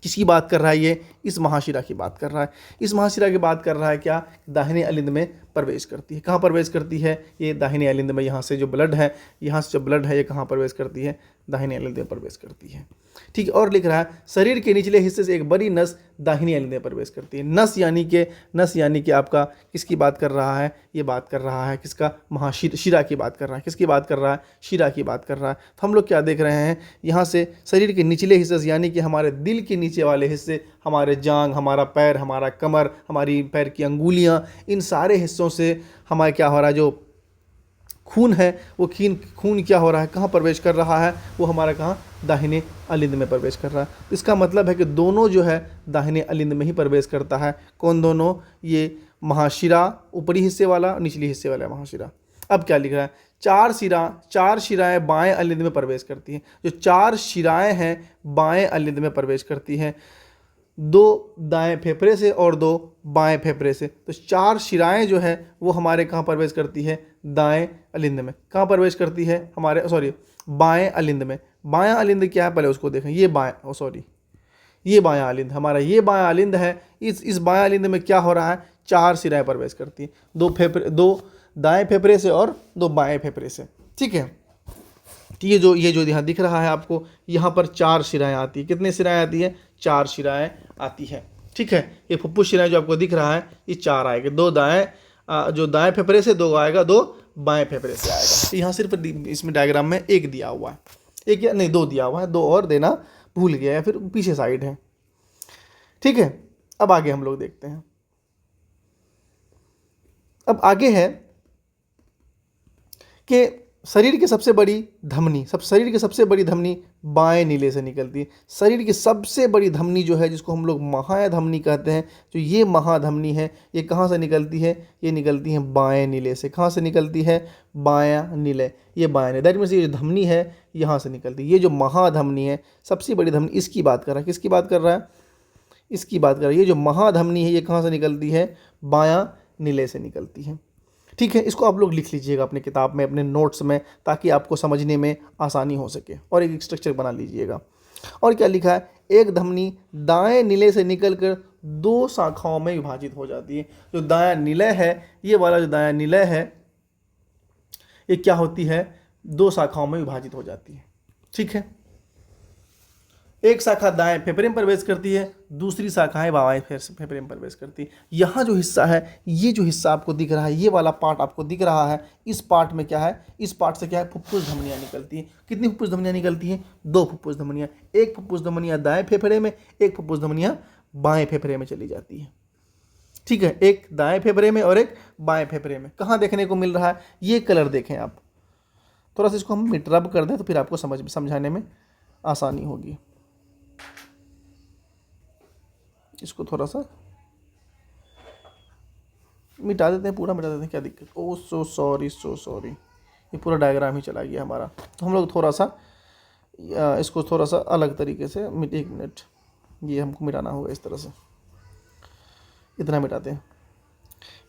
Speaker 1: किसकी बात कर रहा है ये? इस महाशिरा की बात कर रहा है। इस महाशिरा की बात कर रहा है क्या? दाहिने अलिंद में प्रवेश करती है। कहाँ प्रवेश करती है? ये दाहिने अलिंद में। यहाँ से जो ब्लड है, यहाँ से जो ब्लड है, ये कहाँ प्रवेश करती है? दाहिने अलिंद में प्रवेश करती है। ठीक है। और लिख रहा है, शरीर के निचले हिस्से से एक बड़ी नस दाहिने अलिंद में प्रवेश करती है। नस यानी कि आपका किसकी बात कर रहा है? ये बात कर रहा है किसका? शिरा की बात कर रहा है। किसकी बात कर रहा है? शिरा की बात कर रहा है। तो हम लोग क्या देख रहे हैं? यहाँ से शरीर के निचले हिस्से से, यानी कि हमारे दिल के नीचे वाले हिस्से, हमारे जांघ, हमारा पैर, हमारा कमर, हमारी पैर की अंगुलियाँ, इन सारे हिस्सों से हमारे क्या हो रहा है? जो खून है, वो खून क्या हो रहा है? कहाँ प्रवेश कर रहा है? वो हमारा कहाँ? दाहिने अलिंद में प्रवेश कर रहा है। तो इसका मतलब है कि दोनों जो है दाहिने अलिंद में ही प्रवेश करता है। कौन दोनों? ये महाशिरा ऊपरी हिस्से वाला, निचले हिस्से वाला महाशिरा। अब क्या लिख रहा है? चार शिराएँ बाएं अलिंद में प्रवेश करती हैं। जो चार शिराएँ हैं बाएं अलिंद में प्रवेश करती हैं, 2 दाएं फेफड़े से और 2 बाएं फेफड़े से। तो 4 शिराएँ जो है वो हमारे कहाँ प्रवेश करती है? दाएं अलिंद में। कहाँ प्रवेश करती है? हमारे बाएं अलिंद में। बायां अलिंद क्या है? पहले उसको देखें। ये बायां अलिंद हमारा, ये बायां अलिंद है। इस बायां अलिंद में क्या हो रहा है? 4 शिराएँ प्रवेश करती हैं, 2 दाएं फेफड़े से और 2 बाएं फेफड़े से। ठीक है। ये जो यहाँ दिख रहा है आपको, यहाँ पर 4 शिराएँ आती है। कितने शिराएँ आती है? 4 शिराएँ आती है। ठीक है। ये फुफ्फुस शिराएँ जो आपको दिख रहा है, ये 4 आएंगे। 2 जो दाएं फेफड़े से 2 आएगा, 2 बाएं फेफड़े से आएगा। तो यहाँ सिर्फ इसमें डायग्राम में 1 दिया हुआ है, 1 या नहीं 2 दिया हुआ है, 2 और देना भूल गया, या फिर पीछे साइड है। ठीक है। अब आगे हम लोग देखते हैं। अब आगे है कि शरीर की सबसे बड़ी धमनी बाएं नीले से निकलती है। शरीर की सबसे बड़ी धमनी जो है, जिसको हम लोग महाधमनी कहते हैं, जो ये महाधमनी है, ये कहाँ से निकलती है? ये निकलती है बाएं नीले से। कहाँ से निकलती है? बायां नीले। ये बाएं नीले, दैट मीन्स ये जो धमनी है यहाँ से निकलती है। ये जो महाधमनी है, सबसे बड़ी धमनी, इसकी बात कर रहा है। किसकी बात कर रहा है? इसकी बात कर रहा है। ये जो महाधमनी है, ये कहाँ से निकलती है? बायां नीले से निकलती है। ठीक है। इसको आप लोग लिख लीजिएगा अपने किताब में, अपने नोट्स में, ताकि आपको समझने में आसानी हो सके, और एक स्ट्रक्चर बना लीजिएगा। और क्या लिखा है? एक धमनी दाएं नीले से निकलकर 2 शाखाओं में विभाजित हो जाती है। जो दायां निलय है, ये वाला जो दायां निलय है, ये क्या होती है, 2 शाखाओं में विभाजित हो जाती है। ठीक है, एक शाखा दाएं फेफड़े में प्रवेश करती है, दूसरी शाखाएं बाएं फेफड़े में प्रवेश करती है। यहाँ जो हिस्सा है, ये जो हिस्सा आपको दिख रहा है, ये वाला पार्ट आपको दिख रहा है, इस पार्ट में क्या है, इस पार्ट से क्या है, फुफ्फुस धमनियाँ निकलती हैं। कितनी फुफ्फुस धमनियाँ निकलती हैं? 2 फुफ्फुस धमनियाँ। एक फुफ्फुस धमनियाँ दाएं फेफड़े में, एक फुफ्फुस धमनियाँ बाएं फेफड़े में चली जाती है। ठीक है, एक दाएं फेफड़े में और एक बाएं फेफड़े में। कहाँ देखने को मिल रहा है? ये कलर देखें आप, थोड़ा सा इसको हम मिटरब कर दें तो फिर आपको समझाने में आसानी होगी। इसको थोड़ा सा मिटा देते हैं, पूरा मिटा देते हैं, क्या दिक्कत। ओ सो सॉरी, ये पूरा डायग्राम ही चला गया हमारा। तो हम लोग थोड़ा सा इसको थोड़ा सा अलग तरीके से 1 मिनट, ये हमको मिटाना होगा इस तरह से। इतना मिटाते हैं,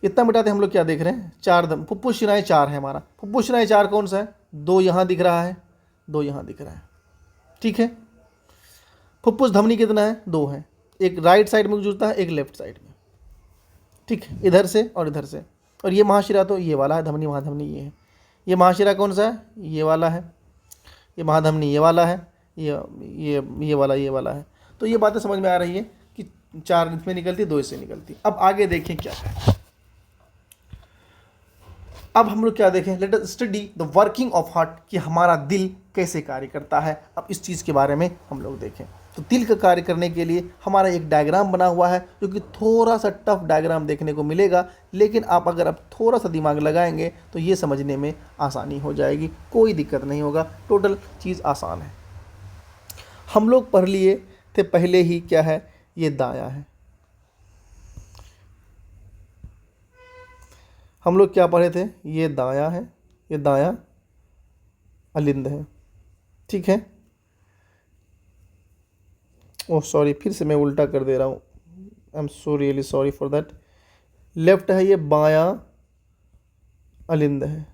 Speaker 1: इतना मिटाते हम लोग क्या देख रहे हैं, 4 फुफ्फुस शिराएँ 4 है हमारा। फुफ्फुस शिराएँ 4 कौन सा है? 2 यहाँ दिख रहा है, 2 यहाँ दिख रहा है। ठीक है, फुफ्फुस धमनी कितना है? 2 है। एक राइट साइड में जुड़ता है, एक लेफ्ट साइड में। ठीक है, इधर से और इधर से। और ये महाशिरा तो ये वाला है, धमनी महाधमनी ये है। ये महाशिरा कौन सा है? ये वाला है। ये महाधमनी ये वाला है, ये वाला है। तो ये बातें समझ में आ रही है कि 4 इसमें निकलती है, 2 इससे निकलती। अब आगे देखें क्या है। अब हम लोग क्या देखें, let us study the working of heart, कि हमारा दिल कैसे कार्य करता है। अब इस चीज़ के बारे में हम लोग देखें। तो दिल का कार्य करने के लिए हमारा एक डायग्राम बना हुआ है, जो कि थोड़ा सा टफ डायग्राम देखने को मिलेगा, लेकिन आप अगर आप थोड़ा सा दिमाग लगाएंगे तो ये समझने में आसानी हो जाएगी, कोई दिक्कत नहीं होगा, टोटल चीज़ आसान है। हम लोग पढ़ लिए थे पहले ही, क्या है, ये दायां है। हम लोग क्या पढ़े थे, ये दायां है, ये दायां अलिंद है। ठीक है, ओह सॉरी, फिर से मैं उल्टा कर दे रहा हूँ, I am so really sorry for that. Left है, ये बायां अलिंद है।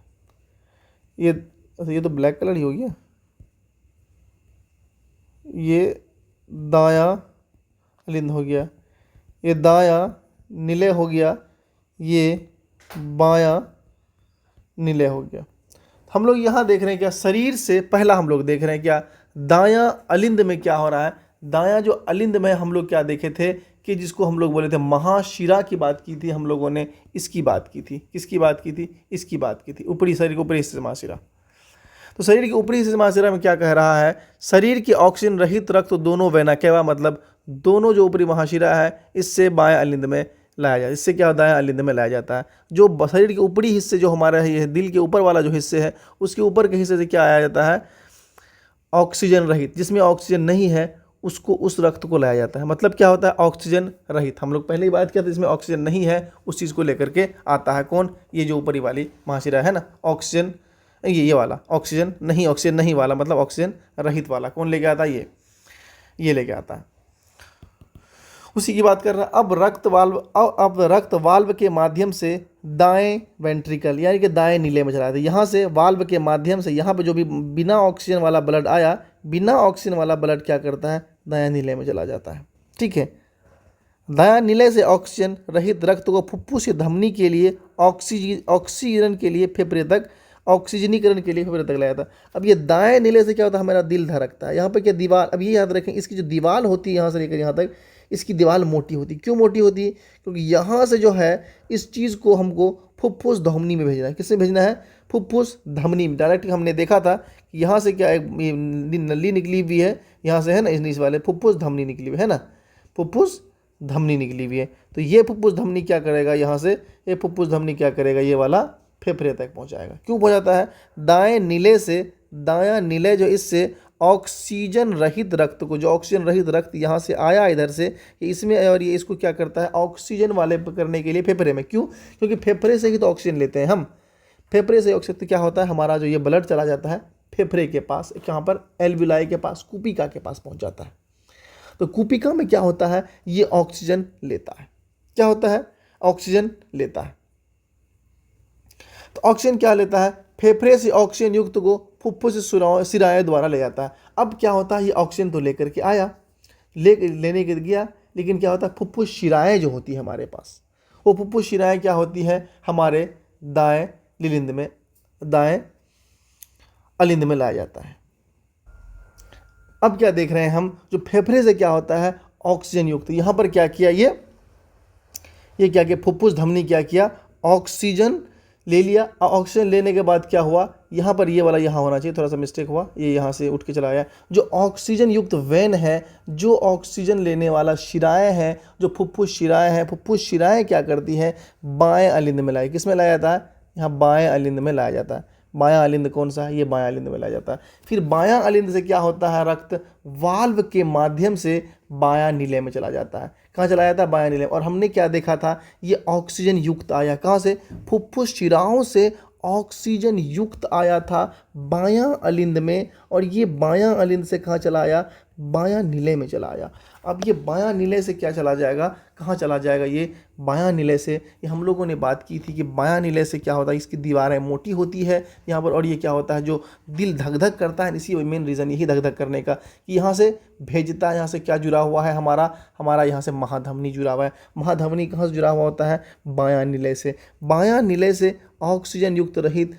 Speaker 1: ये तो ब्लैक कलर ही हो गया। ये दायां अलिंद हो गया, ये दायां नीले हो गया, ये बायां नीले हो गया। हम लोग यहाँ देख रहे हैं क्या, शरीर से पहला हम लोग देख रहे हैं क्या, दायां अलिंद में क्या हो रहा है। दायां जो अलिंद में हम लोग क्या देखे थे, कि जिसको हम लोग बोले थे महाशिरा की बात की थी हम लोगों ने, इसकी बात की थी। किसकी बात की थी? इसकी बात की थी, ऊपरी शरीर के ऊपरी हिस्से से महाशिरा। तो शरीर के ऊपरी हिस्से से महाशिरा में क्या कह रहा है, शरीर की ऑक्सीजन रहित रक्त दोनों वेना, क्या मतलब दोनों जो ऊपरी महाशिरा है इससे बाएं अलिंद में लाया जाता है। इससे क्या होता है, अलिंद में लाया जाता है। जो शरीर के ऊपरी हिस्से जो हमारा है, दिल के ऊपर वाला जो हिस्से है, उसके ऊपर के हिस्से से क्या आया जाता है, ऑक्सीजन रहित। जिसमें ऑक्सीजन नहीं है उसको, उस रक्त को लाया जाता है। मतलब क्या होता है, ऑक्सीजन रहित। हम लोग पहले ही बात किया था, इसमें ऑक्सीजन नहीं है उस चीज़ को लेकर के आता है कौन, ये जो ऊपरी वाली महाशिरा है ना, ऑक्सीजन, ये वाला ऑक्सीजन नहीं वाला, मतलब ऑक्सीजन रहित वाला कौन लेके आता है, ये लेके आता है, उसी की बात कर रहा है। अब रक्त वाल्व के माध्यम से दाएं वेंट्रिकल, यानी कि दाएं नीले में चला जाता है। यहाँ से वाल्व के माध्यम से यहाँ पे जो भी बिना ऑक्सीजन वाला ब्लड आया, बिना ऑक्सीजन वाला ब्लड क्या करता है, दायां नीले में चला जाता है। ठीक है, दायां नीले से ऑक्सीजन रहित रक्त को फुफ्फुस से धमनी के लिए ऑक्सीजन के लिए फेफड़े तक, ऑक्सीजनीकरण के लिए फेफड़े तक लाया था। अब ये दाएं नीले से क्या होता है, हमारा दिल धड़कता है। यहाँ पे क्या दीवार, अब ये याद रखें, इसकी जो दीवार होती है यहाँ से लेकर यहाँ तक, इसकी दीवार मोटी होती है। क्यों मोटी होती है? क्योंकि यहाँ से जो है इस चीज़ को हमको फुफ्फुस धमनी में भेजना है। किसमें भेजना है? फुफ्फुस धमनी में। डायरेक्ट हमने देखा था कि यहाँ से क्या एक नली निकली हुई है, यहाँ से है ना, इस वाले फुफ्फुस धमनी निकली हुई है ना, फुफ्फुस धमनी निकली हुई है। तो ये फुफ्फुस धमनी क्या करेगा, यहाँ से ये फुफ्फुस धमनी क्या करेगा, ये वाला फेफड़े तक पहुँचाएगा। क्यों पहुँचाता है? दाएं नीले से, दायां नीले जो इससे ऑक्सीजन रहित रक्त को, जो ऑक्सीजन रहित रक्त यहाँ से आया इधर से, इसमें, और ये इसको क्या करता है, ऑक्सीजन वाले करने के लिए फेफड़े में। क्यों? क्योंकि फेफड़े से ही तो ऑक्सीजन लेते हैं हम। फेफड़े से ऑक्सीजन, तो क्या होता है, हमारा जो ये ब्लड चला जाता है फेफड़े के पास, कहाँ पर, एल्विलाई के पास, कुपिका के पास पहुँच जाता है। तो कुपिका में क्या होता है, ये ऑक्सीजन लेता है। क्या होता है? ऑक्सीजन लेता है। तो ऑक्सीजन क्या लेता है, फेफड़े से ऑक्सीजन युक्त को फुफ्फुस सिराएं द्वारा ले जाता है। अब क्या होता है, ये ऑक्सीजन तो लेकर के आया, लेने के गया, लेकिन क्या होता है, फुफ्फुस शिराएं जो होती है हमारे पास, वो फुफ्फुस शिराएं क्या होती है, हमारे दाएं लीलिंद में, दाएं अलिंद में लाया जाता है। अब क्या देख रहे हैं हम, जो फेफड़े से क्या होता है, ऑक्सीजन युक्त। यहाँ पर क्या किया, ये क्या किया, फुफ्फुस धमनी क्या किया, ऑक्सीजन ले लिया। ऑक्सीजन लेने के बाद क्या हुआ, यहाँ पर ये वाला यहाँ होना चाहिए, थोड़ा सा मिस्टेक हुआ, ये यहाँ से उठ के चला आया। जो ऑक्सीजन युक्त वेन है, जो ऑक्सीजन लेने वाला शिराएँ है, जो फुफ्फुस शिराएँ हैं, फुफ्फुस शिराएँ क्या करती है, बाएं अलिंद में लाए। किस में लाया जाता है, यहाँ बाएं अलिंद में लाया जाता है। बायां अलिंद कौन सा है, ये बायां अलिंद में लाया जाता है। फिर बायां अलिंद से क्या होता है, रक्त वाल्व के माध्यम से बायां नीले में चला जाता है। कहाँ चला जाता है, बायां नीले। और हमने क्या देखा था, ये ऑक्सीजन युक्त आया कहाँ से, फुफ्फुस शिराओं से ऑक्सीजन युक्त आया था बायां अलिंद में, और ये बायां अलिंद से कहाँ चला आया, बायां नीले में चला आया। अब ये बायां नीले से क्या चला जाएगा, कहाँ चला जाएगा, ये बायां नीले से, ये हम लोगों ने बात की थी कि बायां नीले से क्या होता है, इसकी दीवारें मोटी होती है यहाँ पर, और ये क्या होता है, जो दिल धक धक करता है, इसी मेन रीज़न यही धक धक करने का कि यहाँ से भेजता है, यहाँ से क्या जुड़ा हुआ है, हमारा यहाँ से महाधमनी जुड़ा हुआ है। महाधमनी कहाँ से जुड़ा हुआ होता है, बायां नीले से। बायां नीले से ऑक्सीजन युक्त रहित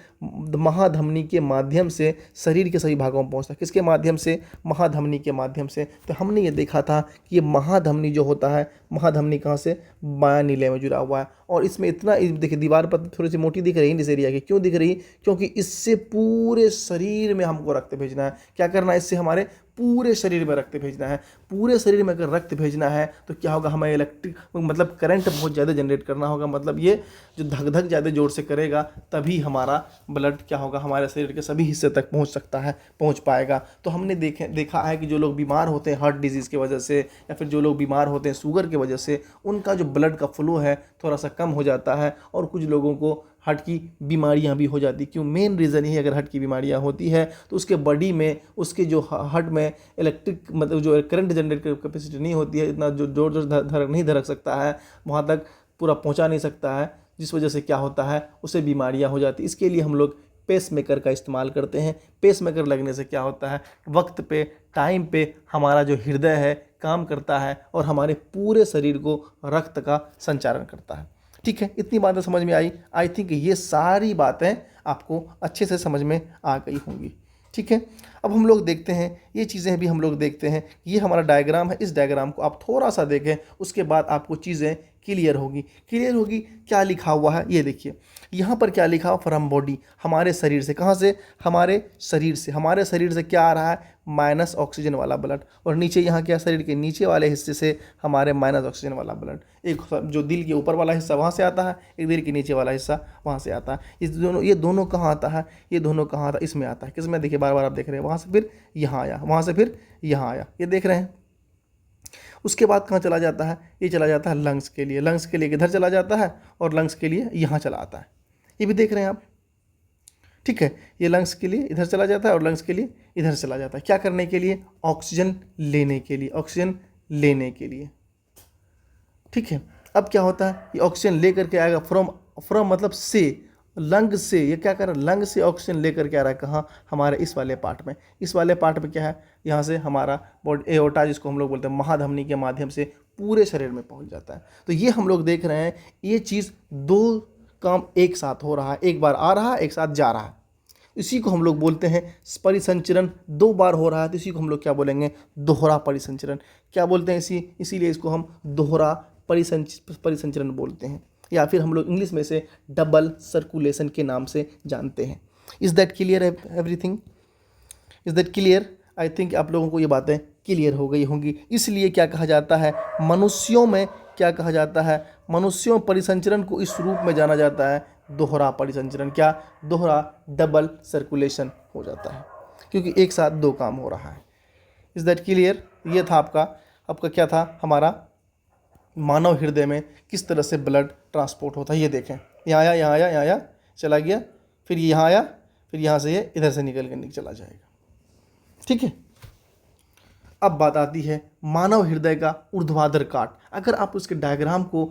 Speaker 1: महाधमनी के माध्यम से शरीर के सभी भागों में पहुंचता है। किसके माध्यम से, महाधमनी के माध्यम से। तो हमने ये देखा था कि ये महाधमनी जो होता है, महाधमनी कहाँ से, बायां नीले में जुड़ा हुआ है। और इसमें इतना, देखिए दीवार पर थोड़ी सी मोटी दिख रही है इस एरिया की, क्यों दिख रही, क्योंकि इससे पूरे शरीर में हमको रक्त भेजना है। क्या करना है, इससे हमारे पूरे शरीर में रक्त भेजना है। पूरे शरीर में अगर रक्त भेजना है तो क्या होगा, हमें इलेक्ट्रिक मतलब करंट बहुत ज़्यादा जनरेट करना होगा। मतलब ये जो धक धक ज़्यादा जोर से करेगा तभी हमारा ब्लड क्या होगा, हमारे शरीर के सभी हिस्से तक पहुंच सकता है, पहुंच पाएगा। तो हमने देखा है कि जो लोग बीमार होते हैं हार्ट डिजीज़ की वजह से, या फिर जो लोग बीमार होते हैं शुगर की वजह से, उनका जो ब्लड का फ्लो है थोड़ा सा कम हो जाता है, और कुछ लोगों को हार्ट की बीमारियां भी हो जाती। क्यों, मेन रीज़न यही, अगर हार्ट की बीमारियां होती है तो उसके बॉडी में, उसके जो हार्ट में इलेक्ट्रिक मतलब जो करंट जनरेट कैपेसिटी नहीं होती है, इतना जो जोर जोर नहीं धड़क सकता है, वहाँ तक पूरा पहुँचा नहीं सकता है, जिस वजह से क्या होता है, उसे बीमारियां हो जाती। इसके लिए हम लोग पेस मेकर का इस्तेमाल करते हैं। पेस मेकर लगने से क्या होता है, वक्त पे, टाइम पे हमारा जो हृदय है काम करता है, और हमारे पूरे शरीर को रक्त का संचारण करता है। ठीक है, इतनी बातें समझ में आई। आई थिंक ये सारी बातें आपको अच्छे से समझ में आ गई होंगी। ठीक है, अब हम लोग देखते हैं, ये चीज़ें भी हम लोग देखते हैं। ये हमारा डायग्राम है, इस डायग्राम को आप थोड़ा सा देखें, उसके बाद आपको चीज़ें क्लियर होगी। क्या लिखा हुआ है, ये देखिए यहाँ पर क्या लिखा हुआ, फ्रॉम बॉडी, हमारे शरीर से। कहाँ से, हमारे शरीर से क्या आ रहा है, माइनस ऑक्सीजन वाला ब्लड। और नीचे यहाँ क्या, शरीर के नीचे वाले हिस्से से हमारे माइनस ऑक्सीजन वाला ब्लड। एक जो दिल के ऊपर वाला हिस्सा वहाँ से आता है, एक दिल के नीचे वाला हिस्सा वहाँ से आता है। ये दोनों कहाँ आता है, इसमें आता है। किसमें, देखिए बार बार आप देख रहे हैं, वहाँ से फिर यहाँ आया, वहाँ से फिर यहाँ आया, ये देख रहे हैं। उसके बाद कहाँ चला जाता है, ये चला जाता है लंग्स के लिए इधर चला जाता है, और लंग्स के लिए यहाँ चला आता है। ये भी देख रहे हैं आप, ठीक है। ये लंग्स के लिए इधर चला जाता है, और लंग्स के लिए इधर चला जाता है। क्या करने के लिए, ऑक्सीजन लेने के लिए, ठीक है। अब क्या होता है, ये ऑक्सीजन लेकर के आएगा फ्रॉम मतलब से, लंग से। ये क्या कर रहा है, लंग से ऑक्सीजन लेकर के आ रहा है, कहाँ, हमारे इस वाले पार्ट में क्या है, यहाँ से हमारा बॉडी एओर्टा, जिसको हम लोग बोलते हैं, महाधमनी के माध्यम से पूरे शरीर में पहुँच जाता है। तो ये हम लोग देख रहे हैं, ये चीज़ दो काम एक साथ हो रहा है, एक बार आ रहा है, एक साथ जा रहा है। इसी को हम लोग बोलते हैं परिसंचरण। दो बार हो रहा है तो इसी को हम लोग क्या बोलेंगे, दोहरा परिसंचरण। क्या बोलते हैं, इसीलिए इसको हम दोहरा परिसंचरण बोलते हैं, या फिर हम लोग इंग्लिश में से डबल सर्कुलेशन के नाम से जानते हैं। Is that clear everything, is that clear? I think आप लोगों को ये बातें क्लियर हो गई होंगी। इसलिए क्या कहा जाता है, मनुष्यों में क्या कहा जाता है, मनुष्यों परिसंचरण को इस रूप में जाना जाता है, दोहरा परिसंचरण। क्या, दोहरा, डबल सर्कुलेशन हो जाता है, क्योंकि एक साथ दो काम हो रहा है। Is that clear? ये था आपका क्या था, हमारा मानव हृदय में किस तरह से ब्लड ट्रांसपोर्ट होता है। ये देखें, यहाँ आया, चला गया, फिर यहाँ आया, फिर यहाँ से ये इधर से निकल के चला जाएगा। ठीक है, अब बात आती है मानव हृदय का ऊर्ध्वाधर काट। अगर आप उसके डायग्राम को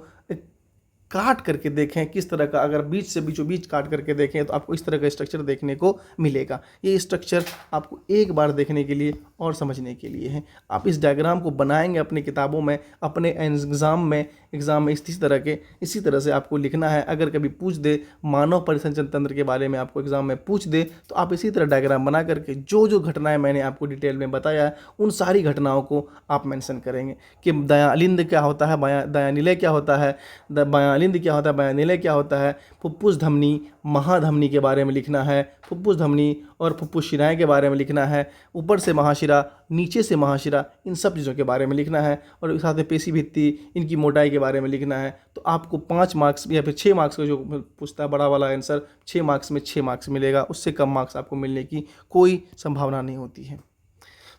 Speaker 1: काट करके देखें किस तरह का, अगर बीच से बीचों बीच काट करके देखें तो आपको इस तरह का स्ट्रक्चर देखने को मिलेगा। ये स्ट्रक्चर आपको एक बार देखने के लिए और समझने के लिए है। आप इस डायग्राम को बनाएंगे अपनी किताबों में, अपने एग्ज़ाम में इसी तरह से आपको लिखना है। अगर कभी पूछ दे मानव परिसंचरण तंत्र के बारे में, आपको एग्ज़ाम में पूछ दे, तो आप इसी तरह डायग्राम बना करके जो जो घटनाएं मैंने आपको डिटेल में बताया है उन सारी घटनाओं को आप मेंशन करेंगे कि दयालिंद क्या होता है, दयानिलय क्या होता है, बयालिंद क्या होता है, बयानिलय क्या होता है, फुफ्फुस धमनी, महाधमनी के बारे में लिखना है, फुफ्फुस धमनी और फुफ्फुस शिराएं के बारे में लिखना है, ऊपर से महाशिरा, नीचे से महाशिरा, इन सब चीज़ों के बारे में लिखना है, और साथ में पेशी भित्ति, इनकी मोटाई के बारे में लिखना है। तो आपको 5 मार्क्स या फिर 6 मार्क्स का जो पूछता है बड़ा वाला आंसर, 6 मार्क्स में 6 मार्क्स मिलेगा, उससे कम मार्क्स आपको मिलने की कोई संभावना नहीं होती है।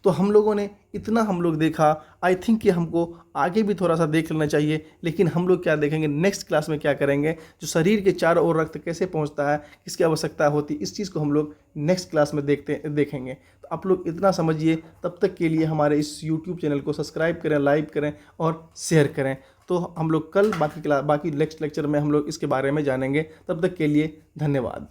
Speaker 1: तो हम लोगों ने इतना देखा, आई थिंक कि हमको आगे भी थोड़ा सा देख लेना चाहिए। लेकिन हम लोग क्या देखेंगे नेक्स्ट क्लास में, क्या करेंगे, जो शरीर के चारों ओर रक्त कैसे पहुंचता है, किसकी आवश्यकता होती है, इस चीज़ को हम लोग नेक्स्ट क्लास में देखेंगे। तो आप लोग इतना समझिए। तब तक के लिए हमारे इस यूट्यूब चैनल को सब्सक्राइब करें, लाइक करें और शेयर करें। तो हम लोग कल बाकी नेक्स्ट लेक्चर में हम लोग इसके बारे में जानेंगे। तब तक के लिए धन्यवाद।